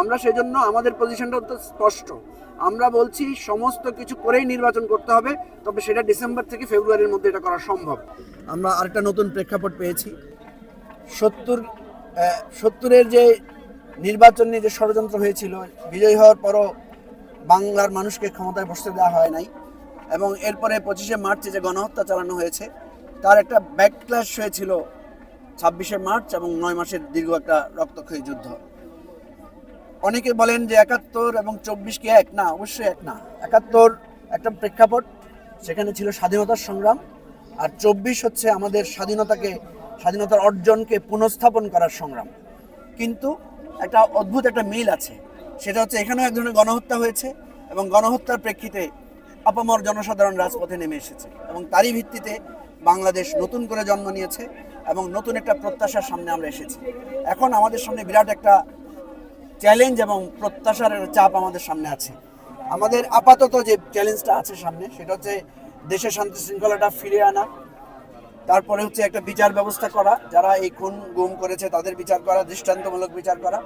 আমরা সেজন্য আমাদের পজিশনটা তো স্পষ্ট। আমরা বলছি সমস্ত কিছু করেই নির্বাচন করতে হবে, তবে সেটা ডিসেম্বর থেকে ফেব্রুয়ারির মধ্যে এটা করা সম্ভব। আমরা আরেকটা নতুন প্রেক্ষাপট পেয়েছি। 70-এর যে নির্বাচন নিয়ে যে ষড়যন্ত্র হয়েছিল, বিজয়ী হওয়ার পরও বাংলার মানুষকে ক্ষমতায় বসতে দেওয়া হয় নাই, এবং এরপরে 25শে মার্চে যে গণহত্যা চালানো হয়েছে তার একটা ব্যাকক্ল্যাশ হয়েছিল 26শে মার্চ এবং 9 মাসের দীর্ঘ একটা রক্তক্ষয়ী যুদ্ধ। অনেকে বলেন যে 71 এবং 24 কি এক না, অবশ্যই এক না। 71 একটা প্রেক্ষাপট, সেখানে ছিল স্বাধীনতার সংগ্রাম, আর 24 হচ্ছে আমাদের স্বাধীনতার অর্জনকে পুনঃস্থাপন করার সংগ্রাম। কিন্তু একটা অদ্ভুত একটা মিল আছে, সেটা হচ্ছে এখানেও এক ধরনের গণহত্যা হয়েছে এবং গণহত্যার প্রেক্ষিতে আপামর জনসাধারণ রাজপথে নেমে এসেছে, এবং তারই ভিত্তিতে বাংলাদেশ নতুন করে জন্ম নিয়েছে এবং নতুন একটা প্রত্যাশার সামনে আমরা এসেছি। এখন আমাদের সামনে বিরাট একটা চ্যালেঞ্জ এবং প্রত্যাশার চাপ আমাদের সামনে আছে। আমাদের আপাতত যে চ্যালেঞ্জটা আছে সামনে, সেটা হচ্ছে দেশের শান্তি শৃঙ্খলাটা ফিরিয়ে আনা, তারপরে হচ্ছে একটা বিচার ব্যবস্থা করা, যারা এই খুন গুম করেছে তাদের বিচার করা, দৃষ্টান্তমূলক বিচার করা।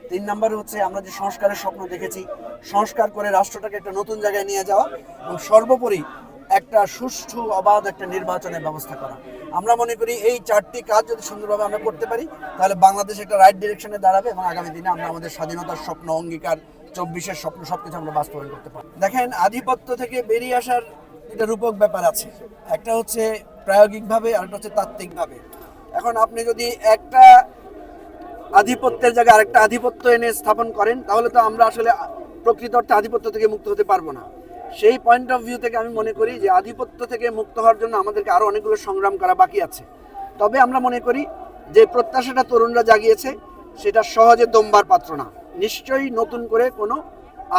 3 নম্বরে হচ্ছে আমরা যে সংস্কারের স্বপ্ন দেখেছি, সংস্কার করে রাষ্ট্রটাকে একটা নতুন জায়গায় নিয়ে যাওয়া, এবং সর্বোপরি একটা সুষ্ঠু অবাধ একটা নির্বাচনের ব্যবস্থা করা। আমরা মনে করি এই 4টি কাজ যদি সুন্দরভাবে আমরা করতে পারি, তাহলে বাংলাদেশ একটা রাইট ডিরেকশনে দাঁড়াবে এবং আগামী দিনে আমরা আমাদের স্বাধীনতার স্বপ্ন, অঙ্গীকার, 24-এর স্বপ্ন সবকিছু আমরা বাস্তবায়ন করতে পারি। দেখেন, আধিপত্য থেকে বেরিয়ে আসার একটা রূপক ব্যাপার আছে। একটা হচ্ছে প্রায়োগিকভাবে, আর একটা হচ্ছে তাত্ত্বিকভাবে। এখন আপনি যদি একটা আধিপত্যের জায়গায় আরেকটা আধিপত্য এনে স্থাপন করেন, তাহলে তো আমরা আসলে প্রকৃত অর্থে আধিপত্য থেকে মুক্ত হতে পারবো না। সেই পয়েন্ট অফ ভিউ থেকে আমি মনে করি যে আধিপত্য থেকে মুক্ত হওয়ার জন্য আমাদেরকে আরো অনেকগুলো সংগ্রাম করা বাকি আছে। তবে আমরা মনে করি যে প্রত্যাশাটা তরুণরা জাগিয়েছে, সেটা সহজে দমবার পাত্র না। নিশ্চয়ই নতুন করে কোনো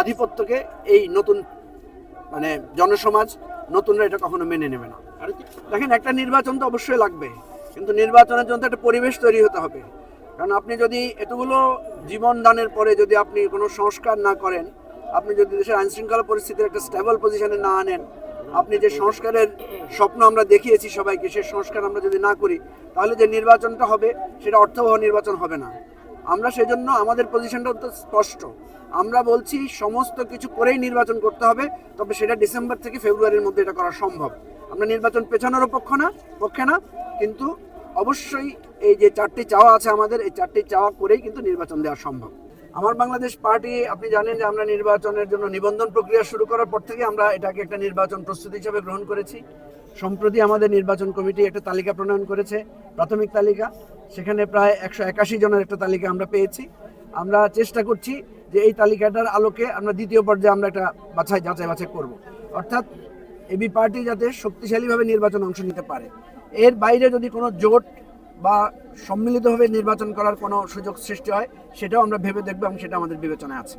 আধিপত্যকে এই নতুন জনসমাজ, নতুনরা এটা কখনো মেনে নেবে না। দেখেন, একটা নির্বাচন তো অবশ্যই লাগবে, কিন্তু নির্বাচনের জন্য একটা পরিবেশ তৈরি হতে হবে। কারণ আপনি যদি এতগুলো জীবন দানের পরে যদি আপনি কোনো সংস্কার না করেন, আপনি যদি দেশের আইনশৃঙ্খলা পরিস্থিতির একটা স্টেবল পজিশনে না আনেন, আপনি যে সংস্কারের স্বপ্ন আমরা দেখিয়েছি সবাইকে, সেই সংস্কার আমরা যদি না করি, তাহলে যে নির্বাচনটা হবে সেটা অর্থবহ নির্বাচন হবে না। আমরা সেজন্য আমাদের পজিশনটা তো স্পষ্ট। আমরা বলছি সমস্ত কিছু করেই নির্বাচন করতে হবে, তবে সেটা ডিসেম্বর থেকে ফেব্রুয়ারির মধ্যে এটা করা সম্ভব। আমরা নির্বাচন পেছানোরও পক্ষে না, কিন্তু অবশ্যই এই যে 4টি চাওয়া আছে আমাদের, এই 4টি চাওয়া করেই কিন্তু নির্বাচন দেওয়া সম্ভব। আমার বাংলাদেশ পার্টি, আপনি জানেন যে আমরা নির্বাচনের জন্য নিবন্ধন প্রক্রিয়া শুরু করার পর থেকে আমরা এটাকে একটা নির্বাচন প্রস্তুতি হিসেবে গ্রহণ করেছি। সম্প্রতি আমাদের নির্বাচন কমিটি একটা তালিকা প্রণয়ন করেছে, প্রাথমিক তালিকা। সেখানে প্রায় 181 জনের একটা তালিকা আমরা পেয়েছি। আমরা চেষ্টা করছি যে এই তালিকাটার আলোকে আমরা দ্বিতীয় পর্যায়ে আমরা একটা যাচাই বাছাই করব। অর্থাৎ এবি পার্টি যাতে শক্তিশালীভাবে নির্বাচনে অংশ নিতে পারে। এর বাইরে যদি কোনো জোট বা সম্মিলিতভাবে নির্বাচন করার কোনো সুযোগ সৃষ্টি হয়, সেটাও আমরা ভেবে দেখব এবং সেটা আমাদের বিবেচনায় আছে।